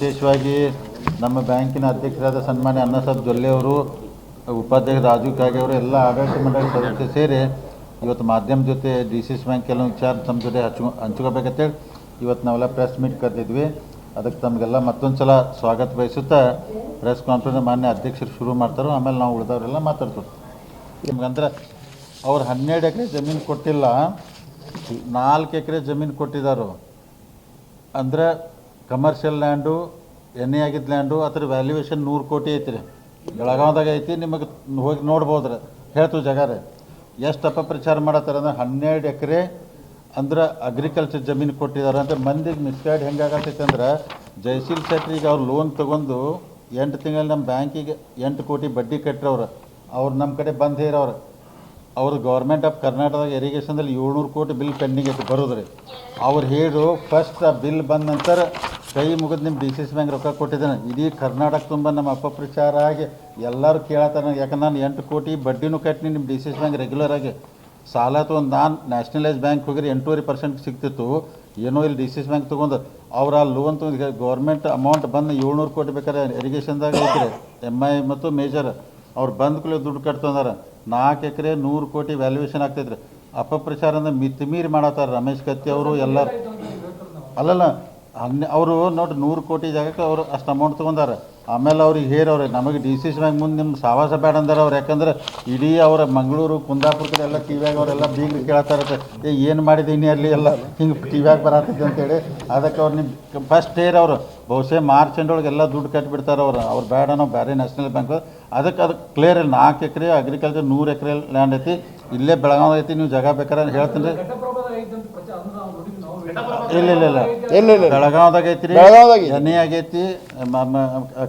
ವಿಶೇಷವಾಗಿ ನಮ್ಮ ಬ್ಯಾಂಕಿನ ಅಧ್ಯಕ್ಷರಾದ ಸನ್ಮಾನ್ಯ ಅನ್ನಸಾಬ್ ಜೊಲ್ಲೆ ಅವರು, ಉಪಾಧ್ಯಕ್ಷ ರಾಜು ಕಾಗೆ ಅವರು, ಎಲ್ಲ ಆಡಳಿತ ಮಂಡಳಿ ಸದಸ್ಯರು ಸೇರಿ ಇವತ್ತು ಮಾಧ್ಯಮ ಜೊತೆ DCC ಬ್ಯಾಂಕ್ ಕೆಲವು ವಿಚಾರ ತಮ್ಮ ಜೊತೆ ಹಂಚ್ಕೋಬೇಕಂತೇಳಿ ಇವತ್ತು ನಾವೆಲ್ಲ ಪ್ರೆಸ್ ಮೀಟ್ ಕರೆದಿದ್ವಿ. ಅದಕ್ಕೆ ತಮಗೆಲ್ಲ ಮತ್ತೊಂದು ಸಲ ಸ್ವಾಗತ ಬಯಸುತ್ತಾ ಪ್ರೆಸ್ ಕಾನ್ಫರೆನ್ಸ್ ಮಾನ್ಯ ಅಧ್ಯಕ್ಷರು ಶುರು ಮಾಡ್ತಾರೋ, ಆಮೇಲೆ ನಾವು ಉಳಿದವರೆಲ್ಲ ಮಾತಾಡ್ತೀವಿ. ನಿಮ್ಗಂದ್ರೆ ಅವ್ರು 12 ಎಕರೆ ಜಮೀನು ಕೊಟ್ಟಿಲ್ಲ, 4 ಎಕರೆ ಜಮೀನು ಕೊಟ್ಟಿದ್ದಾರೆ. ಅಂದರೆ ಕಮರ್ಷಿಯಲ್ ಲ್ಯಾಂಡು, ಎಣ್ಣೆ ಆಗಿದ್ದ ಲ್ಯಾಂಡು, ಅದ್ರ ವ್ಯಾಲ್ಯೂಯೇಷನ್ 100 ಕೋಟಿ ಐತಿ ರೀ. ಬೆಳಗಾವ್ದಾಗ ಐತಿ, ನಿಮಗೆ ಹೋಗಿ ನೋಡ್ಬೋದ್ರಿ. ಹೇಳ್ತೀವಿ ಜಾಗ ರೀ. ಎಷ್ಟು ಅಪಪ್ರಚಾರ ಮಾಡತ್ತಾರೆ ಅಂದ್ರೆ 12 ಎಕರೆ ಅಂದ್ರೆ ಅಗ್ರಿಕಲ್ಚರ್ ಜಮೀನು ಕೊಟ್ಟಿದ್ದಾರೆ ಅಂತ ಮಂದಿಗೆ ಮಿಸ್ಗೈಡ್ ಹೆಂಗಾಗತ್ತೈತೆ ಅಂದ್ರೆ, ಜಯಶೀಲ್ ಶೆಟ್ಟರಿಗೆ ಅವ್ರು ಲೋನ್ ತೊಗೊಂಡು 8 ತಿಂಗಳಲ್ಲಿ ನಮ್ಮ ಬ್ಯಾಂಕಿಗೆ 8 ಕೋಟಿ ಬಡ್ಡಿ ಕಟ್ಟಿರವ್ರು. ಅವ್ರು ನಮ್ಮ ಕಡೆ ಬಂದು ಹೇರವ್ರು. ಅವ್ರು ಗೌರ್ಮೆಂಟ್ ಆಫ್ ಕರ್ನಾಟಕದಾಗ ಇರಿಗೇಷನ್ದಲ್ಲಿ 700 ಕೋಟಿ ಬಿಲ್ ಪೆಂಡಿಂಗ್ ಐತಿ ಬರೋದ್ರಿ. ಅವ್ರು ಹೇಳು ಫಸ್ಟ್ ಆ ಬಿಲ್ ಬಂದ ನಂತರ ಕೈ ಮುಗಿದು ನಿಮ್ಮ DCC ಬ್ಯಾಂಕ್ ರೊಕ್ಕ ಕೊಟ್ಟಿದ್ದಾನೆ. ಇಡೀ ಕರ್ನಾಟಕ ತುಂಬ ನಮ್ಮ ಅಪಪ್ರಚಾರ ಆಗಿ ಎಲ್ಲರೂ ಕೇಳತ್ತಾರ. ಯಾಕಂದ್ರೆ ನಾನು 8 ಕೋಟಿ ಬಡ್ಡಿನೂ ಕಟ್ಟಿನಿ ನಿಮ್ಮ DCC ಬ್ಯಾಂಕ್ ರೆಗ್ಯುಲರ್ ಆಗಿ. ಸಾಲ ತೊಗೊಂಡು ನಾನು ನ್ಯಾಷನಲೈಸ್ ಬ್ಯಾಂಕ್ ಹೋಗಿರಿ 8.5% ಸಿಗ್ತಿತ್ತು. ಏನೋ ಇಲ್ಲಿ DCC ಬ್ಯಾಂಕ್ ತೊಗೊಂಡು ಅವ್ರು ಆ ಲೋನ್ ತೊಗೊಂಡು ಗೌರ್ಮೆಂಟ್ ಅಮೌಂಟ್ ಬಂದು 700 ಕೋಟಿ ಬೇಕಾದ್ರೆ ಇರಿಗೇಷನ್ದಾಗ ಐತ್ರಿ, MI ಮತ್ತು ಮೇಜರ್. ಅವ್ರು ಬಂದ್ಕೂಲೆ ದುಡ್ಡು ಕಟ್ತಂದಾರ. 4 ಎಕರೆ 100 ಕೋಟಿ ವ್ಯಾಲ್ಯೂಯೇಷನ್ ಆಗ್ತೈತ್ರಿ. ಅಪಪ್ರಚಾರ ಅಂದ್ರೆ ಮಿತಿಮೀರಿ ಮಾಡತ್ತಾರೆ ರಮೇಶ್ ಕತ್ತಿ ಅವರು ಎಲ್ಲರೂ. ಅಲ್ಲಲ್ಲ, ಅವರು ನೋಡಿ 100 ಕೋಟಿ ಜಾಗಕ್ಕೆ ಅವರು ಅಷ್ಟು ಅಮೌಂಟ್ ತೊಗೊಂಡಾರ. ಆಮೇಲೆ ಅವ್ರಿಗೆ ಹೇರವ್ರೆ, ನಮಗೆ DCC ಬ್ಯಾಂಕ್ ಮುಂದೆ ನಿಮ್ಮ ಸಾವಾಸ ಬೇಡ ಅಂದಾರ ಅವ್ರು. ಯಾಕಂದ್ರೆ ಇಡೀ ಅವರ ಮಂಗಳೂರು, ಕುಂದಾಪುರ ಕಡೆ ಎಲ್ಲ ಟಿವಿಯಾಗ ಅವರೆಲ್ಲ ಬೀಗ್ರು ಕೇಳ್ತಾರತ್ತೆ, ಏನು ಮಾಡಿದ್ದೀನಿ ಅಲ್ಲಿ ಎಲ್ಲ ಹಿಂಗೆ ಟಿವಿಯಾಗ ಬರತ್ತೈತೆ ಅಂತೇಳಿ. ಅದಕ್ಕೆ ಅವ್ರು ನಿಮ್ಮ ಫಸ್ಟ್ ಹೇರವ್ರು ಬಹುಶಃ ಮಾರ್ಚ್ ಎಂಡೊಳಗೆಲ್ಲ ದುಡ್ಡು ಕಟ್ಟಿಬಿಡ್ತಾರೆ ಅವ್ರು ಬೇಡ, ನಾವು ಬೇರೆ ನ್ಯಾಷನಲ್ ಬ್ಯಾಂಕ್. ಅದಕ್ಕೆ ಕ್ಲಿಯರ್ ಇಲ್ಲ. 4 ಎಕರೆ ಅಗ್ರಿಕಲ್ಚರ್ 100 ಎಕರೆ ಲ್ಯಾಂಡ್ ಐತಿ, ಇಲ್ಲೇ ಬೆಳಗಾವ್ ಐತಿ. ನೀವು ಜಾಗ ಬೇಕಾದ್ರೆ ಹೇಳ್ತೀನಿ ರೀ. ಇಲ್ಲ ಬೆಳಗಾವ್ದಾಗ ಐತ್ರಿ, ಎಣ್ಣೆ ಆಗೈತಿ,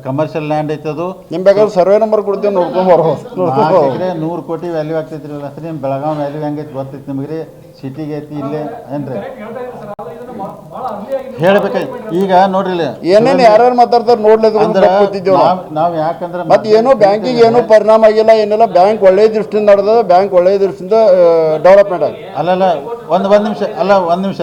ಕಮರ್ಷಿಯಲ್ ಲ್ಯಾಂಡ್ ಐತಿ. ಅದು ನಿಮ್ ಬೇಕಾದ್ರೆ ಸರ್ವೆ ನಂಬರ್ ಕೊಡ್ತೀವಿ, ನೋಡ್ಕೊಂಡು ಬರ್ಬೋದು. 4 ಎಕರೆ 100 ಕೋಟಿ ವ್ಯಾಲ್ಯೂ ಆಗ್ತೈತ್ರಿ. ನಿಮ್ಮ ಬೆಳಗಾವ್ ವ್ಯಾಲ್ಯೂ ಹೆಂಗೈತಿ ಗೊತ್ತೈತಿ ನಿಮಗೆ ರೀ. ಸಿಟಿಗೆ ಐತಿ ಇಲ್ಲೇ ಏನ್ರಿ ಹೇಳ್ಬೇಕಾಯ್ತು. ಈಗ ನೋಡ್ರಿ ಏನೇನು ಯಾರ್ಯಾರು ಮಾತಾಡ್ತಾರೆ ನೋಡ್ಲಿದ್ದು ನಾವು ಯಾಕಂದ್ರೆ ಮತ್ತೆ ಏನೋ ಬ್ಯಾಂಕಿಗೆ ಏನೋ ಪರಿಣಾಮ ಆಗಿಲ್ಲ ಏನಿಲ್ಲ. ಬ್ಯಾಂಕ್ ಒಳ್ಳೆ ದೃಷ್ಟಿಯಿಂದ ನಡೆದ, ಬ್ಯಾಂಕ್ ಒಳ್ಳೆ ದೃಷ್ಟಿಯಿಂದ ಡೆವಲಪ್ಮೆಂಟ್ ಆಗಿ. ಅಲ್ಲಲ್ಲ ಒಂದು ನಿಮಿಷ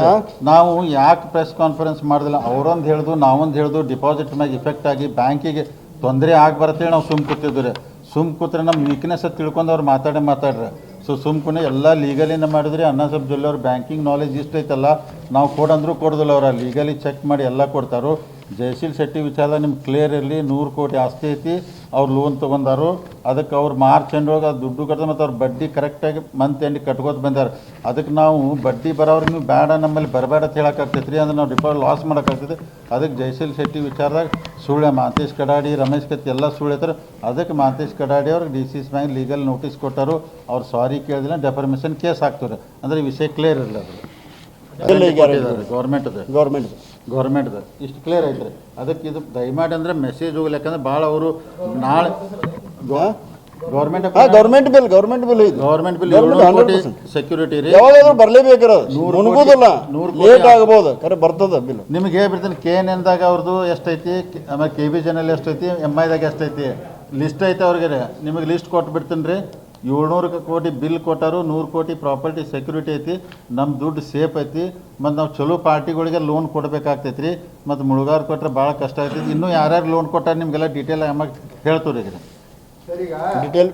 ನಾವು ಯಾಕೆ ಪ್ರೆಸ್ ಕಾನ್ಫರೆನ್ಸ್ ಮಾಡಿದಿಲ್ಲ? ಅವರೊಂದು ಹೇಳ್ದು, ನಾವೊಂದು ಹೇಳ್ದು, ಡಿಪಾಸಿಟ್ ಮ್ಯಾಗ ಇಫೆಕ್ಟ್ ಆಗಿ ಬ್ಯಾಂಕಿಗೆ ತೊಂದರೆ ಆಗ್ಬರತ್ತೇಳಿ ನಾವು ಸುಮ್ ಕೂತಿದ್ವಿ ರೀ. ಸುಮ್ ಕೂತ್ರೆ ನಮ್ಮ ವೀಕ್ನೆಸ್ ತಿಳ್ಕೊಂಡು ಅವ್ರು ಮಾತಾಡ್ರಿ. ಸೊ ಸುಮ್ಕುನೆ ಎಲ್ಲ ಲೀಗಲಿನ ಮಾಡಿದ್ರಿ. ಅನ್ನಸಾಬ್ ಜೊಲ್ಲೆ ಅವ್ರ ಬ್ಯಾಂಕಿಂಗ್ ನಾಲೆಜ್ ಇಷ್ಟ ಐತಲ್ಲ, ನಾವು ಕೊಡಂದ್ರೂ ಕೊಡೋದಿಲ್ಲ. ಅವ್ರ ಲೀಗಲಿ ಚೆಕ್ ಮಾಡಿ ಎಲ್ಲ ಕೊಡ್ತಾರೋ. ಜಯಶೀಲ್ ಶೆಟ್ಟಿ ವಿಚಾರ ನಿಮ್ಗೆ ಕ್ಲಿಯರ್ ಇರಲಿ. 100 ಕೋಟಿ ಆಸ್ತಿ ಐತಿ, ಅವ್ರು ಲೋನ್ ತೊಗೊಂಡಾರು. ಅದಕ್ಕೆ ಅವ್ರು ಮಾರ್ಚ್ ಎಂಡೊಳಗೆ ಅದು ದುಡ್ಡು ಕಟ್ತಾರೆ, ಮತ್ತು ಅವ್ರು ಬಡ್ಡಿ ಕರೆಕ್ಟಾಗಿ ಮಂತ್ ಎಂಡಿಗೆ ಕಟ್ಕೋತ ಬಂದಾರೆ. ಅದಕ್ಕೆ ನಾವು ಬಡ್ಡಿ ಬರೋವ್ರಿಗೆ ನೀವು ಬೇಡ, ನಮ್ಮಲ್ಲಿ ಬರಬೇಡ ಅಂತ ಹೇಳೋಕ್ಕಾಗ್ತೈತೆ ರೀ. ಅಂದ್ರೆ ನಾವು ಡಿಪಾಸಿಟ್ ಲಾಸ್ ಮಾಡೋಕ್ಕಾಗ್ತೈತೆ. ಅದಕ್ಕೆ ಜಯಶೀಲ್ ಶೆಟ್ಟಿ ವಿಚಾರದಾಗ ಸುಳ್ಳೆ ಮಾಂತೇಶ್ ಕಡಾಡಿ, ರಮೇಶ್ ಕತ್ತಿ ಎಲ್ಲ ಸುಳ್ಳಿತಾರೆ. ಅದಕ್ಕೆ ಮಾಂತೇಶ್ ಕಡಾಡಿ ಅವ್ರಿಗೆ DCC ಬ್ಯಾಂಕ್ ಲೀಗಲ್ ನೋಟಿಸ್ ಕೊಟ್ಟರು. ಅವ್ರು ಸಾರಿ ಕೇಳಿದ್ರೆ ಡೆಫರ್ಮೇಷನ್ ಕೇಸ್ ಹಾಕ್ತಾರೆ. ಅಂದರೆ ವಿಷಯ ಕ್ಲಿಯರ್ ಇರಲಿ. ಅದು ಗೌರ್ಮೆಂಟ್ದು ಇಷ್ಟು ಕ್ಲಿಯರ್ ಐತ್ರಿ. ಅದಕ್ಕೆ ಇದು ದಯಮಾಡಿ ಅಂದ್ರೆ ಮೆಸೇಜ್ ಹೋಗ್ಲಿ. ಯಾಕಂದ್ರೆ ಭಾಳ ಅವರು ನಾಳೆ ಗೌರ್ಮೆಂಟ್ ಬಿಲ್ 700 ಕೋಟಿ ಸೆಕ್ಯೂರಿಟಿ ರೀ. ಯಾವಾಗಾದ್ರೂ ಬರಲೇಬೇಕಾರ, ಮುನ್ಗೋದಿಲ್ಲ, ಲೇಟ್ ಆಗ್ಬೋದು, ಖರೆ ಬರ್ತದ ಬಿಲ್. ನಿಮ್ಗೆ ಹೇಳ್ಬಿಡ್ತೀನಿ, KNNದಾಗ ಅವ್ರದ್ದು ಎಷ್ಟೈತಿ, ಆಮೇಲೆ KBJನಲ್ಲಿ ಎಷ್ಟೈತಿ, MIದಾಗ ಎಷ್ಟೈತಿ ಲಿಸ್ಟ್ ಐತೆ ಅವ್ರಿಗೆ. ನಿಮಗೆ ಲಿಸ್ಟ್ ಕೊಟ್ಬಿಡ್ತೀನಿ ರೀ. 700 ಕೋಟಿ ಬಿಲ್ ಕೊಟ್ಟಾರು, 100 ಕೋಟಿ ಪ್ರಾಪರ್ಟಿ ಸೆಕ್ಯೂರಿಟಿ ಐತಿ. ನಮ್ಮ ದುಡ್ಡು ಸೇಫ್ ಐತಿ. ಮತ್ತು ನಾವು ಚಲೋ ಪಾರ್ಟಿಗಳಿಗೆ ಲೋನ್ ಕೊಡಬೇಕಾಗ್ತೈತಿ ರೀ. ಮತ್ತು ಮುಳುಗಾರು ಕೊಟ್ಟರೆ ಭಾಳ ಕಷ್ಟ ಆಗ್ತೈತಿ. ಇನ್ನೂ ಯಾರ್ಯಾರು ಲೋನ್ ಕೊಟ್ಟಾರೆ ನಿಮಗೆಲ್ಲ ಡೀಟೇಲ್ ಆಗಿ ಹೇಳ್ತೀವಿ ರೀ. ಡೀಟೇಲ್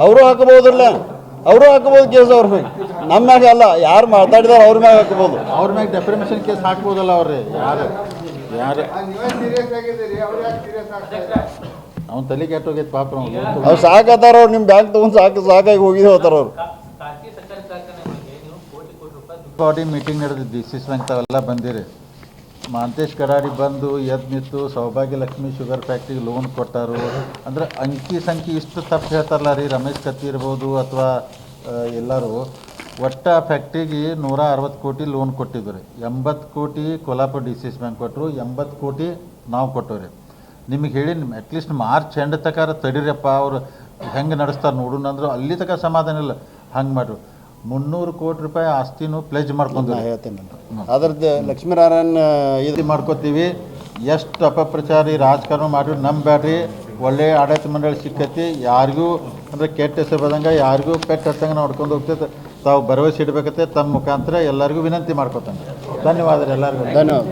ಅವರು ಹಾಕಬಹುದಲ್ಲ, ಅವರು ಹಾಕಬಹುದು ಕೇಸ್. ಅವ್ರ ಮ್ಯಾಗ ನಮ್ಮ ಮ್ಯಾಗ ಅಲ್ಲ, ಯಾರು ಮಾತಾಡಿದಾರೆ ಅವ್ರ ಮ್ಯಾಗ ಹಾಕಬಹುದು. ಅವ್ರ ಮ್ಯಾಗ ಡೆಫರ್ಮೇಷನ್ ಕೇಸ್ ಹಾಕ್ಬೋದಲ್ಲ ಅವ್ರಿ. ಯಾರು ಅವ್ನ ತಲೆ ಕೆಟ್ಟೋಗೈತೆ ಪಾಪ. ಅವ್ರು ಸಾಕತ್ತಾರ. ಅವ್ರು ನಿಮ್ಮ ಬ್ಯಾಂಕ್ ತೊಗೊಂಡು ಸಾಕಾಗಿ ಹೋಗಿದ್ದು ಹೋಗ್ತಾರ ಅವ್ರು. ಬಾಡಿ ಮೀಟಿಂಗ್ ನಡೆದಿದ್ದು DCC ಬ್ಯಾಂಕ್ ತಾವೆಲ್ಲ ಬಂದಿರಿ. ಮಾಂತೇಶ್ ಕಡಾಡಿ ಬಂದು ಎದ್ದು ನಿಂತು ಸೌಭಾಗ್ಯ ಲಕ್ಷ್ಮಿ ಶುಗರ್ ಫ್ಯಾಕ್ಟ್ರಿಗೆ ಲೋನ್ ಕೊಟ್ಟಾರು. ಅಂದ್ರೆ ಅಂಕಿ ಸಂಖ್ಯೆ ಇಷ್ಟು ತಪ್ಪು ಹೇಳ್ತಾರಲ್ಲ ರೀ. ರಮೇಶ್ ಕತ್ತಿ ಇರ್ಬೋದು ಅಥವಾ ಎಲ್ಲರೂ. ಒಟ್ಟ ಫ್ಯಾಕ್ಟ್ರಿಗೆ 160 ಕೋಟಿ ಲೋನ್ ಕೊಟ್ಟಿದ್ರು. 80 ಕೋಟಿ ಕೊಲ್ಹಾಪುರ DCC ಬ್ಯಾಂಕ್ ಕೊಟ್ಟರು, 80 ಕೋಟಿ ನಾವು ಕೊಟ್ಟವ್ರಿ. ನಿಮಗೆ ಹೇಳಿ ಅಟ್ಲೀಸ್ಟ್ ಮಾರ್ಚ್ ಎಂಡ್ ತಕ ತಡೀರಪ್ಪ, ಅವ್ರು ಹೆಂಗೆ ನಡೆಸ್ತಾರೆ ನೋಡೋಣ ಅಂದರು. ಅಲ್ಲಿ ತನಕ ಸಮಾಧಾನ ಇಲ್ಲ. ಹಂಗೆ ಮಾಡ್ರು. 300 ಕೋಟಿ ರೂಪಾಯಿ ಆಸ್ತಿನೂ ಪ್ಲೆಜ್ ಮಾಡ್ಕೊಂಡು ಹೇಳ್ತೇನೆ. ಅದ್ರದ್ದು ಲಕ್ಷ್ಮೀನಾರಾಯಣ ಇದು ಮಾಡ್ಕೋತೀವಿ. ಎಷ್ಟು ಅಪಪ್ರಚಾರಿ ರಾಜಕಾರಣ ಮಾಡಿ ನಂಬೇಡ್ರಿ. ಒಳ್ಳೆಯ ಆಡಳಿತ ಮಂಡಳಿ ಸಿಕ್ಕತಿ. ಯಾರಿಗೂ ಅಂದರೆ ಕೆಟ್ಟ ಹೆಸರು ಬಂದಂಗೆ ಯಾರಿಗೂ ಪೆಟ್ಟು ಹತ್ತಂಗೆ ನೋಡ್ಕೊಂಡು ಹೋಗ್ತೈತೆ. ತಾವು ಭರವಸೆ ಇಡಬೇಕತ್ತೆ ತಮ್ಮ ಮುಖಾಂತರ ಎಲ್ಲರಿಗೂ ವಿನಂತಿ ಮಾಡ್ಕೊತಾನೆ. ಧನ್ಯವಾದ ಎಲ್ಲರಿಗೂ. ಧನ್ಯವಾದ.